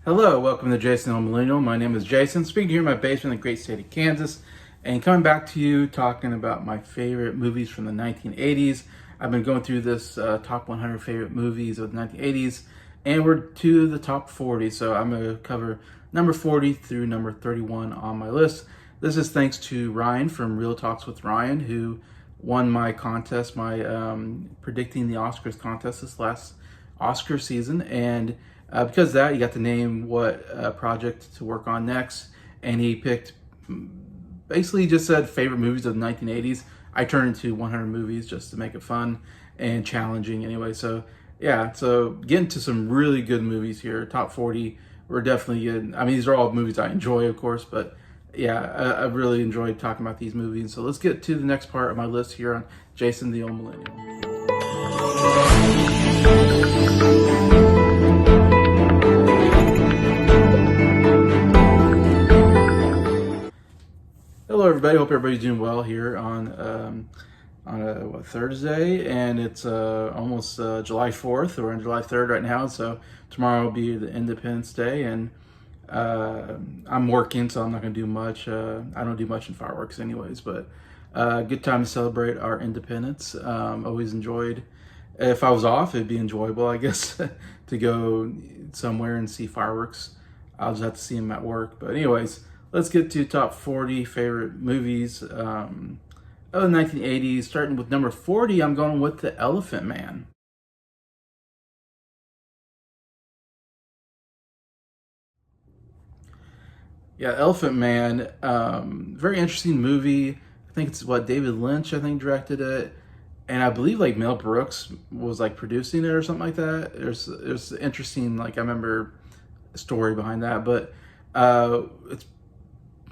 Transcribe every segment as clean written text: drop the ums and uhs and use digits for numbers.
Hello, welcome to Jason the Old Millennial. My name is Jason, speaking here in my basement in the great state of Kansas, and coming back to you talking about my favorite movies from the 1980s. I've been going through this top 100 favorite movies of the 1980s, and we're to the top 40, so I'm going to cover number 40 through number 31 on my list. This is thanks to Ryan from Real Talks with Ryan, who won my contest, my predicting the Oscars contest this last Oscar season, and because of that, he got to name what project to work on next, and he picked, basically just said favorite movies of the 1980s. I turned into 100 movies just to make it fun and challenging anyway. So yeah, so getting to some really good movies here. Top 40 were definitely good. I mean, these are all movies I enjoy, of course, but yeah, I really enjoyed talking about these movies. So let's get to the next part of my list here on Jason the Old Millennial. Hello, everybody. Hope everybody's doing well here on a Thursday, and it's almost July 4th. We're on July 3rd right now, so tomorrow will be the Independence Day, and I'm working, so I'm not going to do much. I don't do much in fireworks anyways, but good time to celebrate our independence. Always enjoyed. If I was off, it'd be enjoyable, I guess, to go somewhere and see fireworks. I'll just have to see them at work. But anyways, let's get to top 40 favorite movies of the 1980s. Starting with number 40, I'm going with The Elephant Man. Yeah, Elephant Man, very interesting movie. I think it's David Lynch, I think, directed it. And I believe like Mel Brooks was like producing it or something like that. There's interesting, like I remember the story behind that, but it's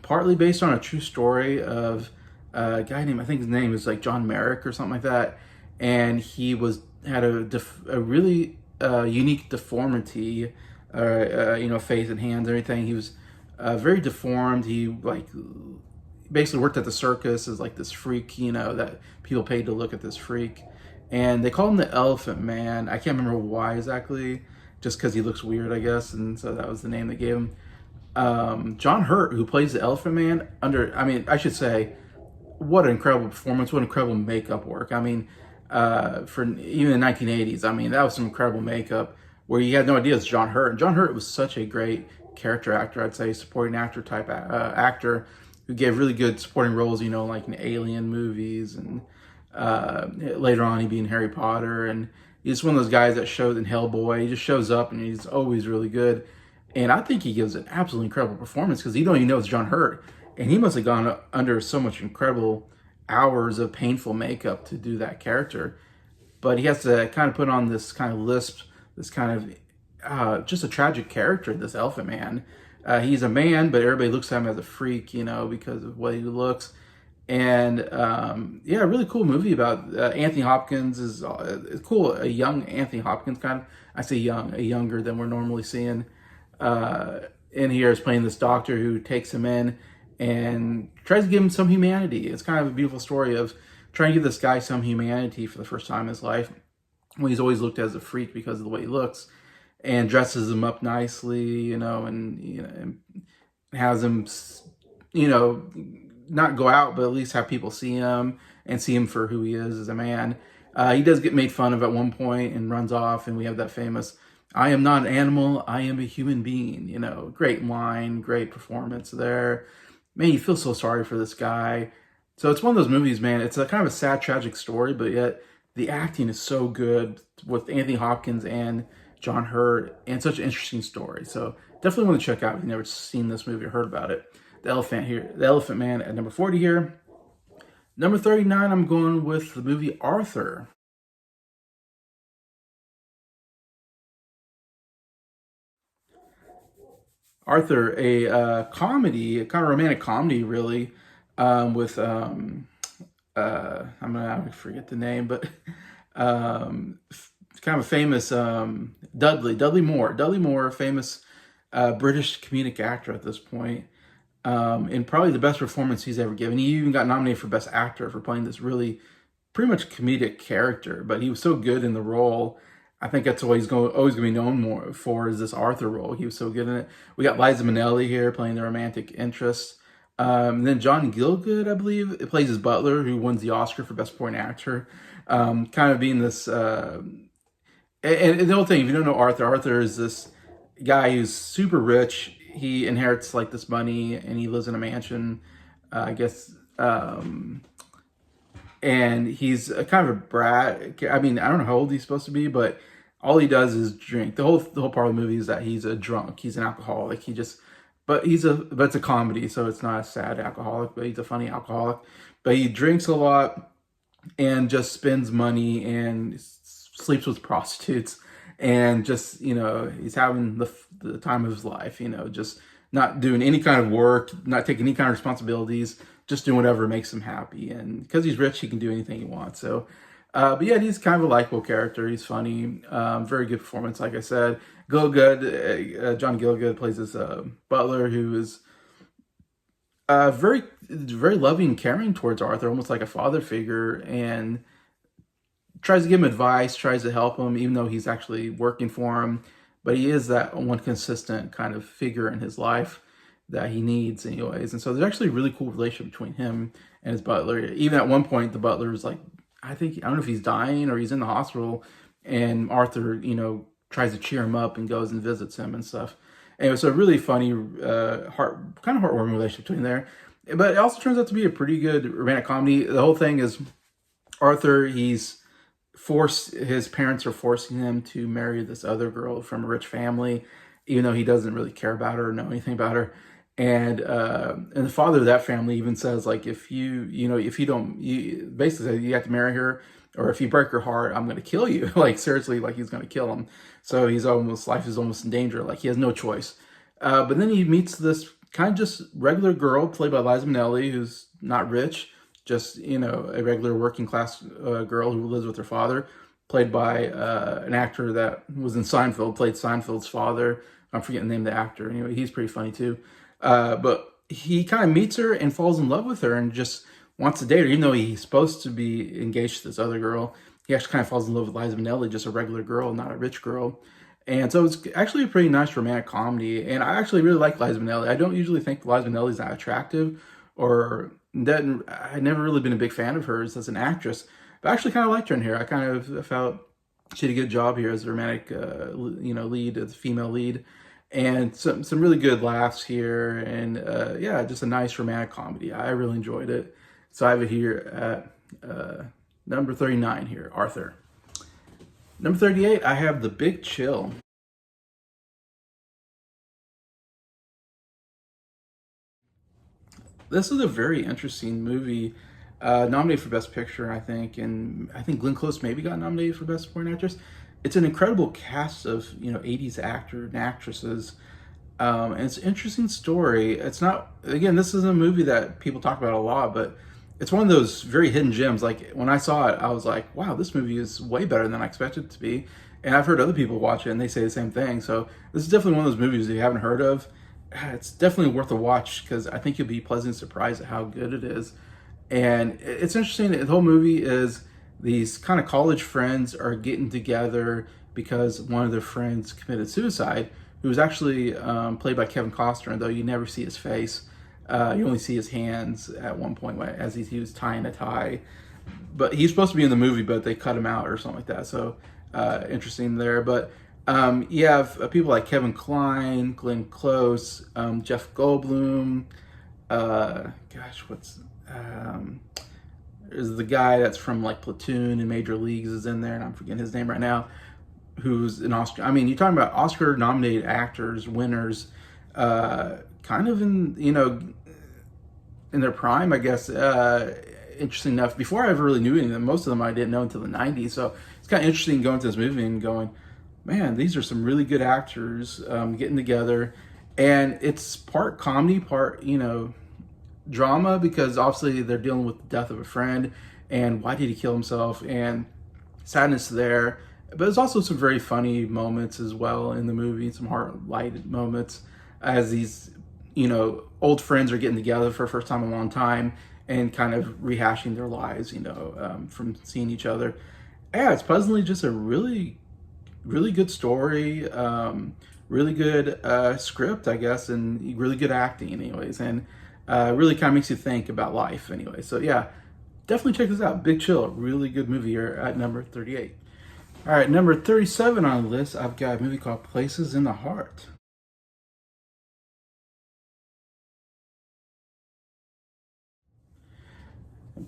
partly based on a true story of a guy named, I think his name is like John Merrick or something like that, and he had a really unique deformity, face and hands, everything. He was very deformed. He like basically worked at the circus as like this freak, that people paid to look at this freak, and they call him the Elephant Man. I can't remember why exactly, just because he looks weird, I guess, and so that was the name they gave him. John Hurt, who plays the Elephant Man, I should say, what an incredible performance, what incredible makeup work. I mean, for even the 1980s, I mean, that was some incredible makeup where you had no idea it's John Hurt. And John Hurt was such a great character actor, I'd say, supporting actor type actor who gave really good supporting roles, like in Alien movies, and later on he being Harry Potter. And he's one of those guys that showed in Hellboy. He just shows up and he's always really good. And I think he gives an absolutely incredible performance because you don't even know it's John Hurt. And he must have gone under so much incredible hours of painful makeup to do that character. But he has to kind of put on this kind of lisp, this kind of just a tragic character, this Elephant Man. He's a man, but everybody looks at him as a freak, because of the way he looks. And yeah, a really cool movie about Anthony Hopkins is cool. A young Anthony Hopkins, kind of. I say young, younger than we're normally seeing. In here is playing this doctor who takes him in and tries to give him some humanity. It's kind of a beautiful story of trying to give this guy some humanity for the first time in his life, when he's always looked at as a freak because of the way he looks, and dresses him up nicely, and has him, not go out, but at least have people see him and see him for who he is as a man. He does get made fun of at one point and runs off, and we have that famous, "I am not an animal, I am a human being." Great line, great performance there. Man, you feel so sorry for this guy. So it's one of those movies, man. It's a kind of a sad, tragic story, but yet the acting is so good with Anthony Hopkins and John Hurt, and such an interesting story. So definitely want to check out if you've never seen this movie or heard about it. The Elephant Man at number 40 here. Number 39, I'm going with the movie Arthur. Arthur, a comedy, a kind of romantic comedy, really, with I'm gonna forget the name, but kind of a famous Dudley Moore, famous British comedic actor at this point, and probably the best performance he's ever given. He even got nominated for Best Actor for playing this really pretty much comedic character, but he was so good in the role. I think that's what he's always going to be known more for is this Arthur role. He was so good in it. We got Liza Minnelli here playing the romantic interest. Then John Gielgud, I believe, it plays his butler, who wins the Oscar for Best Supporting Actor. Kind of being this, and the whole thing, if you don't know Arthur, Arthur is this guy who's super rich. He inherits like this money, and he lives in a mansion, I guess. And he's a kind of a brat. I mean, I don't know how old he's supposed to be, but all he does is drink. The whole part of the movie is that he's a drunk. He's an alcoholic. But it's a comedy, so it's not a sad alcoholic, but he's a funny alcoholic. But he drinks a lot and just spends money and sleeps with prostitutes, and just, he's having the time of his life. Just not doing any kind of work, not taking any kind of responsibilities, just doing whatever makes him happy. And because he's rich, he can do anything he wants. So, but yeah, he's kind of a likable character. He's funny. Very good performance, like I said. John Gielgud plays this butler who is very, very loving and caring towards Arthur, almost like a father figure, and tries to give him advice, tries to help him, even though he's actually working for him. But he is that one consistent kind of figure in his life that he needs anyways. And so there's actually a really cool relationship between him and his butler. Even at one point, the butler is like, I don't know if he's dying or he's in the hospital, and Arthur, tries to cheer him up and goes and visits him and stuff. And it was a really funny, kind of heartwarming relationship between there. But it also turns out to be a pretty good romantic comedy. The whole thing is Arthur, his parents are forcing him to marry this other girl from a rich family, even though he doesn't really care about her or know anything about her. And the father of that family even says, like, if you basically you have to marry her, or if you break her heart, I'm going to kill you. Like, seriously, like he's going to kill him. So life is almost in danger. Like, he has no choice. But then he meets this kind of just regular girl played by Liza Minnelli, who's not rich, just, a regular working class girl who lives with her father, played by an actor that was in Seinfeld, played Seinfeld's father. I'm forgetting the name of the actor. Anyway, he's pretty funny too. But he kind of meets her and falls in love with her and just wants to date her, even though he's supposed to be engaged to this other girl. He actually kind of falls in love with Liza Minnelli, just a regular girl, not a rich girl. And so it's actually a pretty nice romantic comedy. And I actually really like Liza Minnelli. I don't usually think Liza Minnelli's that attractive, or that I've never really been a big fan of hers as an actress. But I actually kind of liked her in here. I kind of felt she did a good job here as a romantic, lead, as a female lead. And some really good laughs here. And yeah, just a nice romantic comedy. I really enjoyed it. So I have it here at number 39 here, Arthur. Number 38, I have The Big Chill. This is a very interesting movie, nominated for Best Picture, I think, and I think Glenn Close maybe got nominated for Best Supporting Actress. It's an incredible cast of 80s actors and actresses, and it's an interesting story. It's not, again, this is a movie that people talk about a lot, but it's one of those very hidden gems. Like, when I saw it, I was like, wow, this movie is way better than I expected it to be. And I've heard other people watch it and they say the same thing. So this is definitely one of those movies that you haven't heard of. It's definitely worth a watch, because I think you'll be pleasantly surprised at how good it is. And it's interesting. The whole movie is these kind of college friends are getting together because one of their friends committed suicide, who was actually played by Kevin Costner, though you never see his face. You only see his hands at one point as he was tying a tie. But he's supposed to be in the movie, but they cut him out or something like that. So interesting there. But you have people like Kevin Kline, Glenn Close, Jeff Goldblum. There's the guy that's from like Platoon and Major Leagues is in there, and I'm forgetting his name right now, who's an Oscar. I mean, you're talking about Oscar-nominated actors, winners, kind of in their prime, I guess. Interesting enough, before I ever really knew any of them, most of them I didn't know until the 90s. So it's kind of interesting going to this movie and going, man, these are some really good actors getting together. And it's part comedy, part, drama, because obviously they're dealing with the death of a friend and why did he kill himself, and sadness there. But there's also some very funny moments as well in the movie, some heart-lighted moments as these, old friends are getting together for the first time in a long time, and kind of rehashing their lives, from seeing each other. Yeah, it's puzzling, just a really good story, really good script, I guess, and really good acting, anyways, and really kind of makes you think about life, anyway. So yeah, definitely check this out. Big Chill, really good movie here at number 38. All right, number 37 on the list, I've got a movie called Places in the Heart.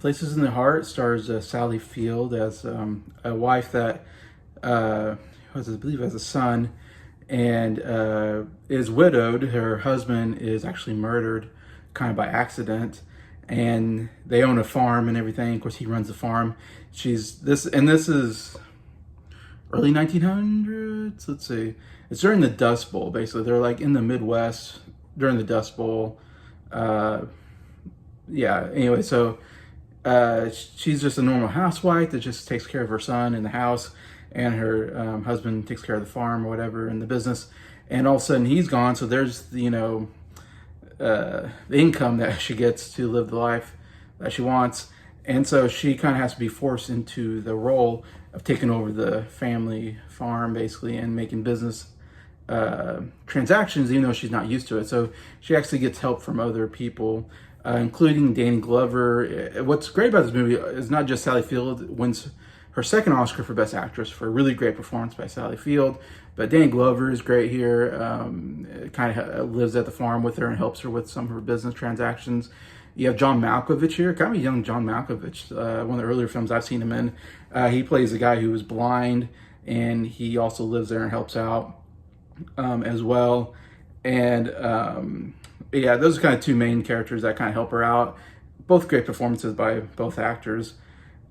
Places in the Heart stars Sally Field as a wife that I believe has a son, and is widowed. Her husband is actually murdered, kind of by accident, and they own a farm and everything. Of course, he runs the farm. This is early 1900s. Let's see, it's during the Dust Bowl. Basically, they're like in the Midwest during the Dust Bowl. Yeah. Anyway, so she's just a normal housewife that just takes care of her son in the house, and her husband takes care of the farm or whatever in the business. And all of a sudden he's gone, so there's the income that she gets to live the life that she wants, and so she kind of has to be forced into the role of taking over the family farm basically and making business transactions, even though she's not used to it. So she actually gets help from other people, including Danny Glover. What's great about this movie is not just Sally Field wins her second Oscar for Best Actress for a really great performance by Sally Field, but Danny Glover is great here. Kind of lives at the farm with her and helps her with some of her business transactions. You have John Malkovich here, kind of a young John Malkovich, one of the earlier films I've seen him in. He plays a guy who is blind, and he also lives there and helps out as well. And yeah, those are kind of two main characters that kind of help her out. Both great performances by both actors.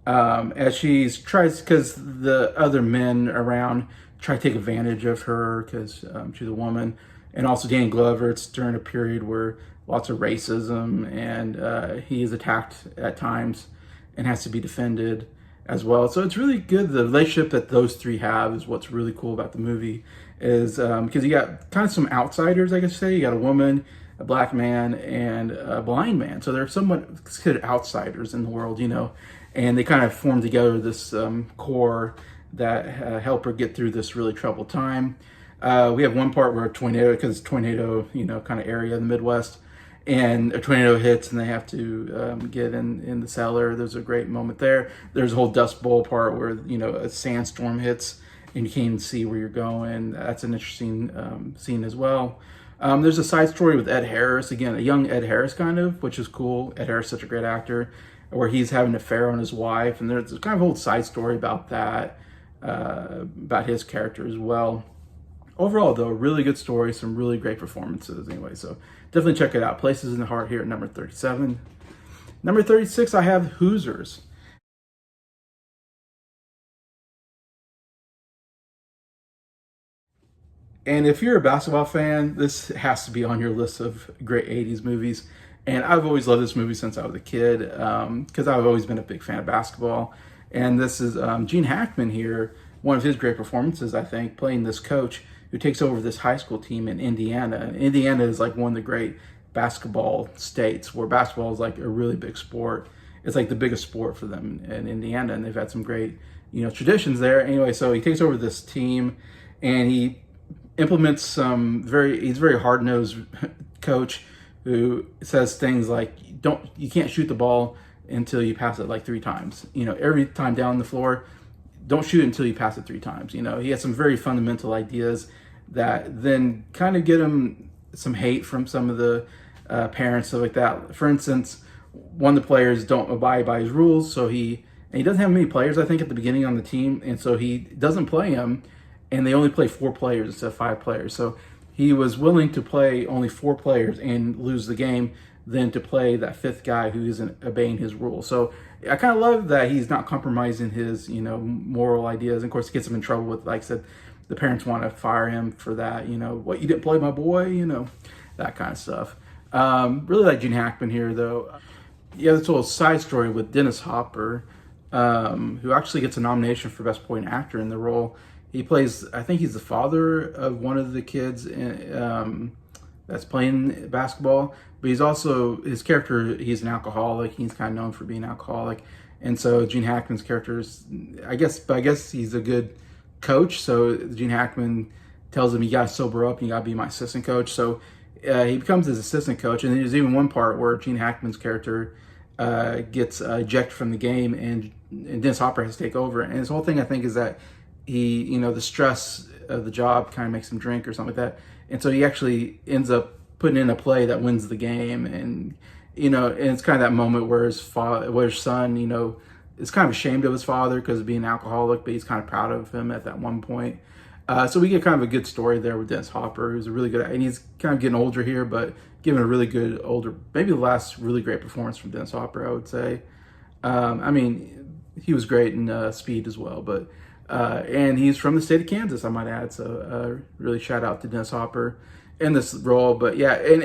As she tries, because the other men around try to take advantage of her because she's a woman. And also Danny Glover, it's during a period where lots of racism, and he is attacked at times and has to be defended as well. So it's really good. The relationship that those three have is what's really cool about the movie, is because you got kind of some outsiders, I guess say. You got a woman, a black man, and a blind man. So they're somewhat considered outsiders in the world, and they kind of form together this core that help her get through this really troubled time. We have one part where a tornado, because it's tornado, kind of area in the Midwest, and a tornado hits and they have to get in the cellar. There's a great moment there. There's a whole Dust Bowl part where, a sandstorm hits and you can't even see where you're going. That's an interesting scene as well. There's a side story with Ed Harris, again, a young Ed Harris kind of, which is cool. Ed Harris is such a great actor, where he's having an affair on his wife, and there's kind of a whole side story about that, about his character as well. Overall, though, a really good story, some really great performances anyway, so definitely check it out. Places in the Heart here at number 37. Number 36, I have Hoosiers. And if you're a basketball fan, this has to be on your list of great 80s movies. And I've always loved this movie since I was a kid, because I've always been a big fan of basketball. And this is Gene Hackman here, one of his great performances, I think, playing this coach who takes over this high school team in Indiana. And Indiana is like one of the great basketball states, where basketball is like a really big sport. It's like the biggest sport for them in Indiana, and they've had some great, traditions there. Anyway, so he takes over this team, and he implements he's a very hard-nosed coach who says things like, you can't shoot the ball until you pass it like 3 times. Every time down the floor, don't shoot until you pass it 3 times. He has some very fundamental ideas that then kind of get him some hate from some of the parents, stuff like that. For instance, one of the players don't abide by his rules, so he doesn't have many players, I think, at the beginning on the team, and so he doesn't play him, and they only play 4 players instead of 5 players. So he was willing to play only 4 players and lose the game than to play that 5th guy who isn't obeying his rules. So I kind of love that he's not compromising his, moral ideas. And of course, it gets him in trouble with, like I said, the parents want to fire him for that. What, you didn't play my boy? That kind of stuff. Really like Gene Hackman here, though. Yeah, this little side story with Dennis Hopper, who actually gets a nomination for Best Supporting Actor in the role. He plays, I think he's the father of one of the kids that's playing basketball, but he's also his character. He's an alcoholic. He's kind of known for being an alcoholic, and so Gene Hackman's character is, I guess he's a good coach. So Gene Hackman tells him, you got to sober up and you got to be my assistant coach. So he becomes his assistant coach. And there's even one part where Gene Hackman's character gets ejected from the game, and Dennis Hopper has to take over. And his whole thing, I think, is that the stress of the job kind of makes him drink or something like that. And so he actually ends up putting in a play that wins the game. And it's kind of that moment where his son, is kind of ashamed of his father because of being an alcoholic, but he's kind of proud of him at that one point. So we get kind of a good story there with Dennis Hopper, who's a really good, and he's kind of getting older here, but giving a really good maybe the last really great performance from Dennis Hopper, I would say. He was great in Speed as well, but and he's from the state of Kansas, I might add. So really shout out to Dennis Hopper in this role. But yeah, and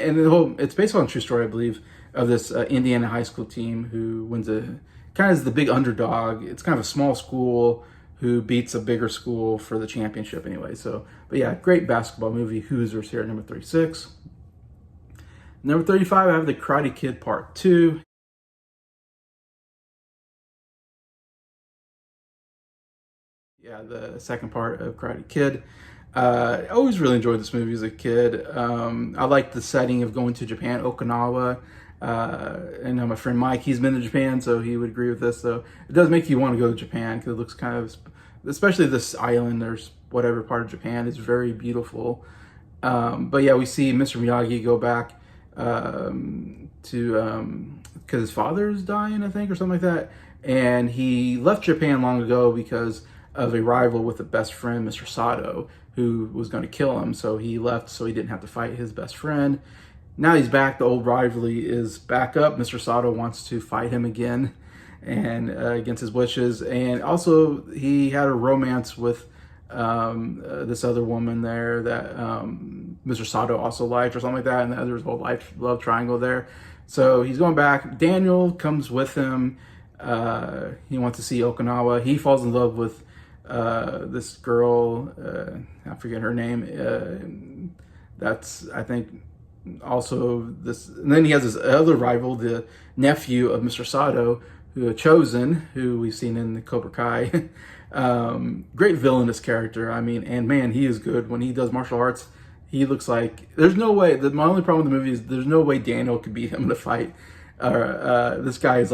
it's based on a true story, I believe, of this Indiana high school team who wins kind of is the big underdog. It's kind of a small school who beats a bigger school for the championship anyway. So, but yeah, great basketball movie. Hoosiers here at number 36. Number 35, I have The Karate Kid Part 2. Yeah, the second part of Karate Kid. I always really enjoyed this movie as a kid. I like the setting of going to Japan, Okinawa. And my friend Mike, he's been to Japan, so he would agree with this. So it does make you want to go to Japan because it looks kind of, especially this island or whatever part of Japan, is very beautiful. But yeah, we see Mr. Miyagi go back to because his father's dying, I think, or something like that. And he left Japan long ago because of a rival with a best friend, Mr. Sato, who was going to kill him. So he left so he didn't have to fight his best friend. Now he's back. The old rivalry is back up. Mr. Sato wants to fight him again, and against his wishes. And also, he had a romance with this other woman there that Mr. Sato also liked, or something like that. And there was a whole love triangle there. So he's going back. Daniel comes with him. He wants to see Okinawa. He falls in love with this girl. I forget her name. That's, I think, also this. And then he has this other rival, the nephew of Mr. Sato, who Chosen, who we've seen in the Cobra Kai. Great villainous character. And man, he is good when he does martial arts. He looks like there's no way. My only problem with the movie is there's no way Daniel could beat him in a fight. This guy is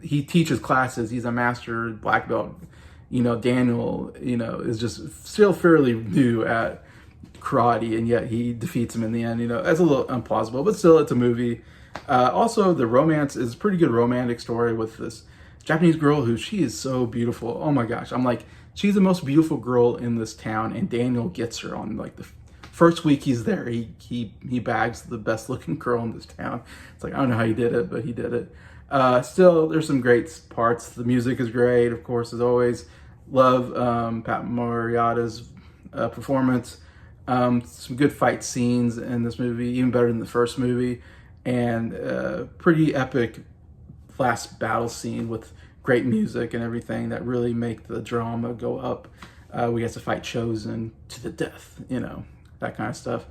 he teaches classes. He's a master black belt. Daniel, is just still fairly new at karate, and yet he defeats him in the end. That's a little implausible, but still, it's a movie. Also, the romance is a pretty good romantic story with this Japanese girl she is so beautiful. Oh my gosh, I'm like, she's the most beautiful girl in this town, and Daniel gets her on the first week he's there. He bags the best looking girl in this town. It's like, I don't know how he did it, but he did it. Still, there's some great parts. The music is great, of course, as always. Love Pat Morita's performance. Some good fight scenes in this movie, even better than the first movie, and pretty epic last battle scene with great music and everything that really make the drama go up. We get to fight Chosen to the death, that kind of stuff.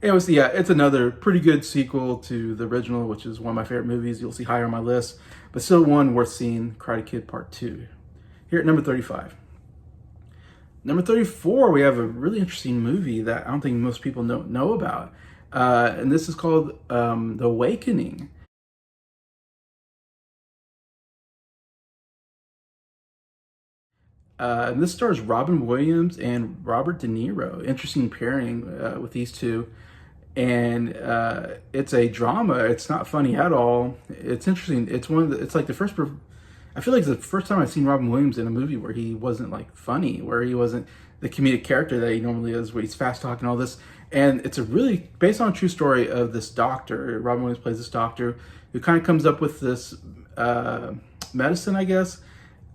It's another pretty good sequel to the original, which is one of my favorite movies. You'll see higher on my list, but still one worth seeing, Karate Kid Part 2. Here at number 35. Number 34, we have a really interesting movie that I don't think most people know about. And this is called The Awakening. And this stars Robin Williams and Robert De Niro. Interesting pairing with these two. And it's a drama. It's not funny at all. It's interesting. It's like the first... I feel like it's the first time I've seen Robin Williams in a movie where he wasn't funny, where he wasn't the comedic character that he normally is, where he's fast talking, all this. And it's a really based on a true story of this doctor. Robin Williams plays this doctor who kind of comes up with this medicine, I guess.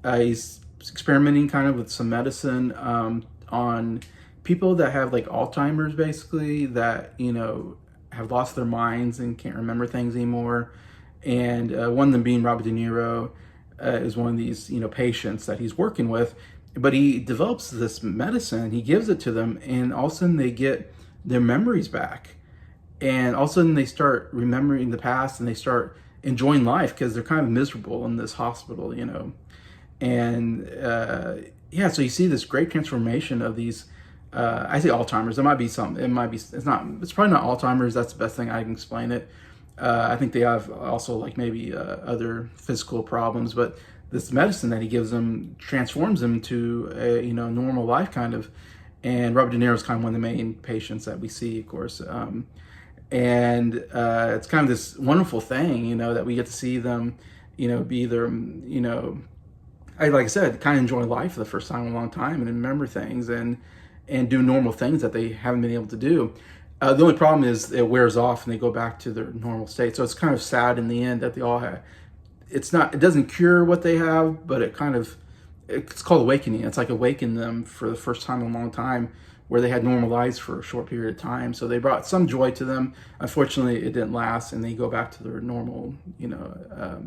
He's experimenting kind of with some medicine on people that have Alzheimer's, basically, that have lost their minds and can't remember things anymore. And one of them being Robert De Niro. Is one of these patients that he's working with, but he develops this medicine, he gives it to them, and all of a sudden they get their memories back. and all of a sudden they start remembering the past and they start enjoying life because they're kind of miserable in this hospital, you know. And yeah, so you see this great transformation of these. I say Alzheimer's. It might be something. It might be. It's not. It's probably not Alzheimer's. That's the best thing I can explain it. I think they have also like maybe other physical problems, but this medicine that he gives them transforms them to a, you know, normal life kind of. And Robert De Niro is kind of one of the main patients that we see, of course. And it's kind of this wonderful thing, you know, that we get to see them, you know, be either, you know, like I said, kind of enjoy life for the first time in a long time and remember things and do normal things that they haven't been able to do. The only problem is it wears off and they go back to their normal state. So it's kind of sad in the end that they all have. It's not. It doesn't cure what they have, but it kind of. It's called awakening. It's like awaken them for the first time in a long time, where they had normal lives for a short period of time. So they brought some joy to them. Unfortunately, it didn't last, and they go back to their normal, you know,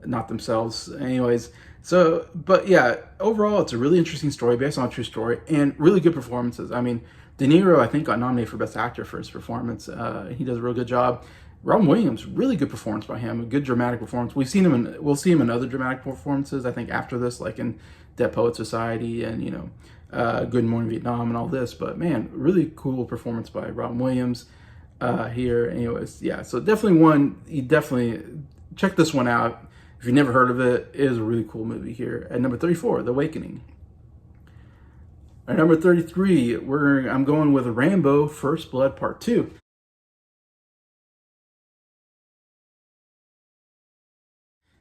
not themselves. Anyways, so but yeah, overall, it's a really interesting story based on a true story and really good performances. I mean, De Niro, I think, got nominated for Best Actor for his performance. He does a real good job. Robin Williams, really good performance by him, a good dramatic performance. We'll see him in other dramatic performances, I think, after this, like in Dead Poet Society and, you know, Good Morning Vietnam and all this. But man, really cool performance by Robin Williams here. Anyways, yeah, so definitely one, you definitely check this one out. If you've never heard of it, it is a really cool movie here. At number 34, The Awakening. At number 33, I'm going with Rambo, First Blood Part 2.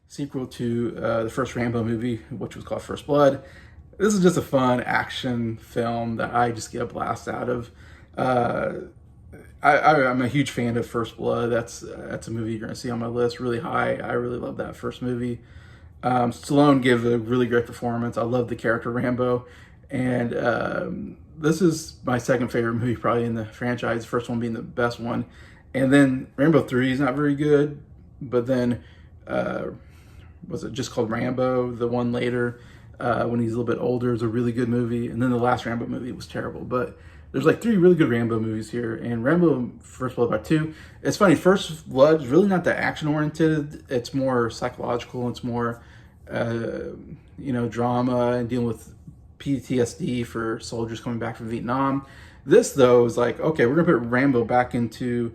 Sequel to the first Rambo movie, which was called First Blood. This is just a fun action film that I just get a blast out of. I'm a huge fan of First Blood. That's a movie you're going to see on my list really high. I really love that first movie. Stallone gave a really great performance. I love the character Rambo. And this is my second favorite movie probably in the franchise, the first one being the best one. And then Rambo 3 is not very good, but then was it just called Rambo? The one later, when he's a little bit older, is a really good movie. And then the last Rambo movie was terrible. But there's like 3 really good Rambo movies here. And Rambo First Blood Part 2, it's funny, First Blood is really not that action-oriented. It's more psychological. It's more, you know, drama and dealing with PTSD for soldiers coming back from Vietnam. This, though, is like, okay, we're going to put Rambo back into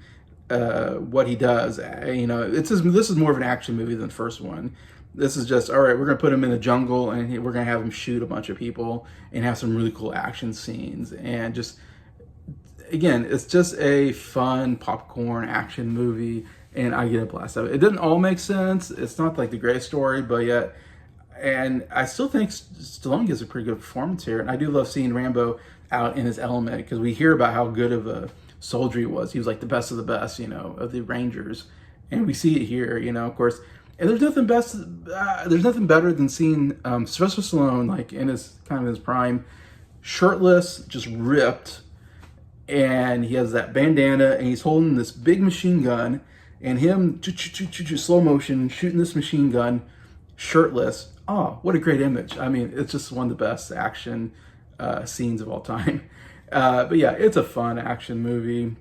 what he does. You know, this is more of an action movie than the first one. This is just, all right, we're going to put him in the jungle and we're going to have him shoot a bunch of people and have some really cool action scenes. And just, again, it's just a fun popcorn action movie and I get a blast out of it. It doesn't all make sense. It's not like the greatest story, but yet, and I still think Stallone gives a pretty good performance here. And I do love seeing Rambo out in his element because we hear about how good of a soldier he was. He was like the best of the best, you know, of the Rangers. And we see it here, you know, of course. And there's nothing better than seeing Sylvester Stallone, like in his kind of his prime, shirtless, just ripped, and he has that bandana, and he's holding this big machine gun, and him slow motion shooting this machine gun, shirtless. Oh, what a great image! I mean, it's just one of the best action scenes of all time. But yeah, it's a fun action movie.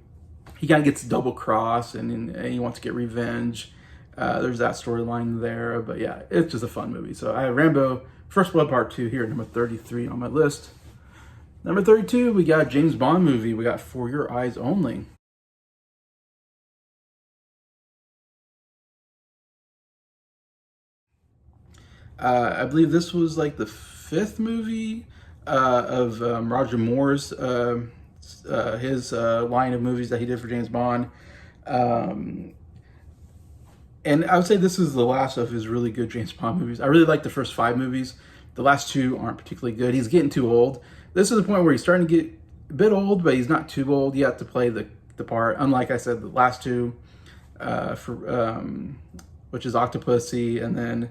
He kind of gets double crossed, and he wants to get revenge. There's that storyline there, but yeah, it's just a fun movie. So I have Rambo First Blood Part 2 here at number 33 on my list. Number 32, we got a James Bond movie. We got For Your Eyes Only. I believe this was like the 5th movie of Roger Moore's his line of movies that he did for James Bond. And I would say this is the last of his really good James Bond movies. I really like the first 5 movies. The last 2 aren't particularly good. He's getting too old. This is the point where he's starting to get a bit old, but he's not too old yet to play the part. Unlike I said, the last 2, which is Octopussy and then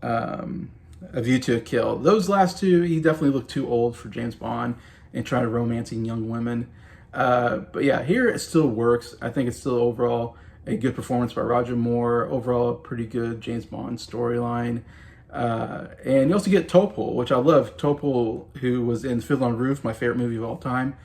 A View to a Kill. Those last 2, he definitely looked too old for James Bond and trying to romancing young women. But yeah, here it still works. I think it's still overall a good performance by Roger Moore. Overall, a pretty good James Bond storyline. And you also get Topol, which I love. Topol, who was in Fiddler on the Roof, my favorite movie of all time.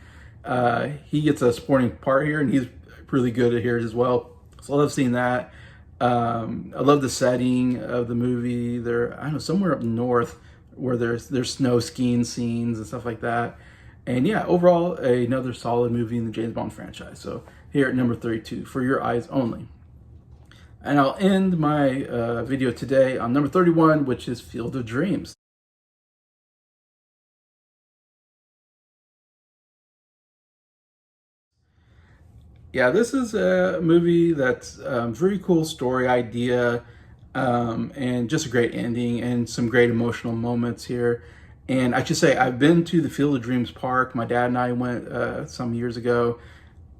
He gets a supporting part here, and he's really good here as well. So I love seeing that. I love the setting of the movie. They're, I don't know, somewhere up north where there's snow skiing scenes and stuff like that. And yeah, overall, another solid movie in the James Bond franchise. So here at number 32, For Your Eyes Only. And I'll end my video today on number 31, which is Field of Dreams. Yeah, this is a movie that's very cool story idea, and just a great ending and some great emotional moments here. And I should say, I've been to the Field of Dreams Park. My dad and I went some years ago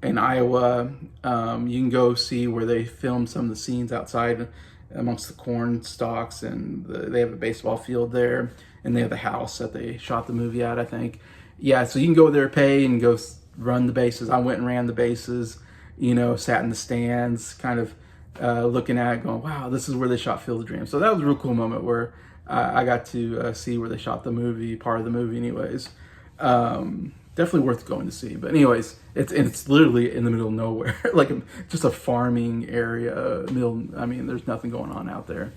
in Iowa. You can go see where they filmed some of the scenes outside amongst the corn stalks, and they have a baseball field there, and they have the house that they shot the movie at, I think. Yeah, so you can go there, pay, and go run the bases. I went and ran the bases, you know, sat in the stands, kind of looking at it, going, wow, this is where they shot Field of Dreams. So that was a real cool moment where I got to see where they shot the movie, part of the movie anyways. Definitely worth going to see. But anyways, it's literally in the middle of nowhere, like just a farming area. I mean, there's nothing going on out there.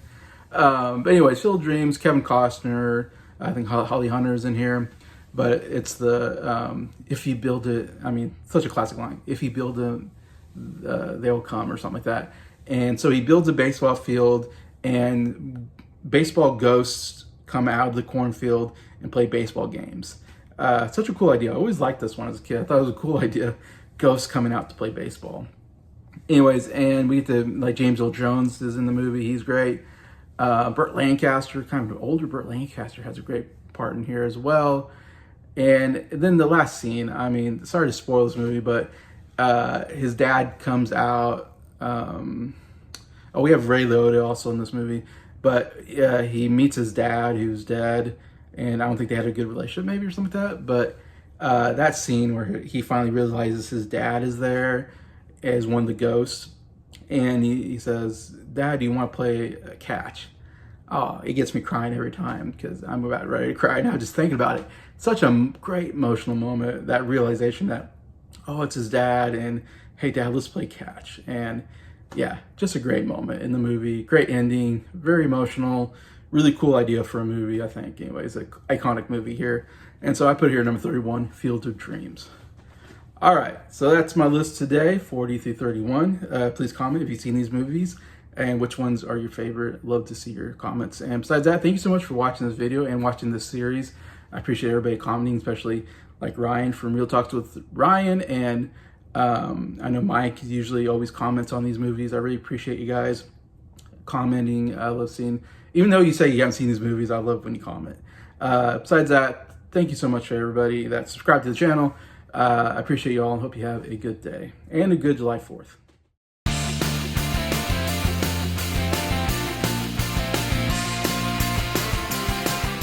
But anyways, Field of Dreams, Kevin Costner, I think Holly Hunter's in here. But it's the, if you build it, I mean, such a classic line, if you build it, they'll come, or something like that. And so he builds a baseball field, and baseball ghosts come out of the cornfield and play baseball games. Such a cool idea. I always liked this one as a kid. I thought it was a cool idea, ghosts coming out to play baseball. Anyways, and we get to, like, James Earl Jones is in the movie. He's great. Burt Lancaster, kind of an older Burt Lancaster, has a great part in here as well. And then the last scene, I mean, sorry to spoil this movie, but his dad comes out. Oh, we have Ray Liotta also in this movie. But he meets his dad, who's dead, and I don't think they had a good relationship, maybe, or something like that. But that scene where he finally realizes his dad is there as one of the ghosts, and he says, "Dad, do you want to play catch?" Oh, it gets me crying every time because I'm about ready to cry now just thinking about it. Such a great emotional moment, that realization that, oh, it's his dad, and hey, Dad, let's play catch. And yeah, just a great moment in the movie. Great ending, very emotional, really cool idea for a movie, I think. Anyways, an iconic movie here. And so I put here number 31, Field of Dreams. All right, so that's my list today, 40 through 31. Please comment if you've seen these movies and which ones are your favorite. Love to see your comments. And besides that, thank you so much for watching this video and watching this series. I appreciate everybody commenting, especially like Ryan from Real Talks with Ryan. And I know Mike usually always comments on these movies. I really appreciate you guys commenting. I love seeing, even though you say you haven't seen these movies, I love when you comment. Besides that, thank you so much for everybody that subscribed to the channel. I appreciate you all and hope you have a good day and a good July 4th.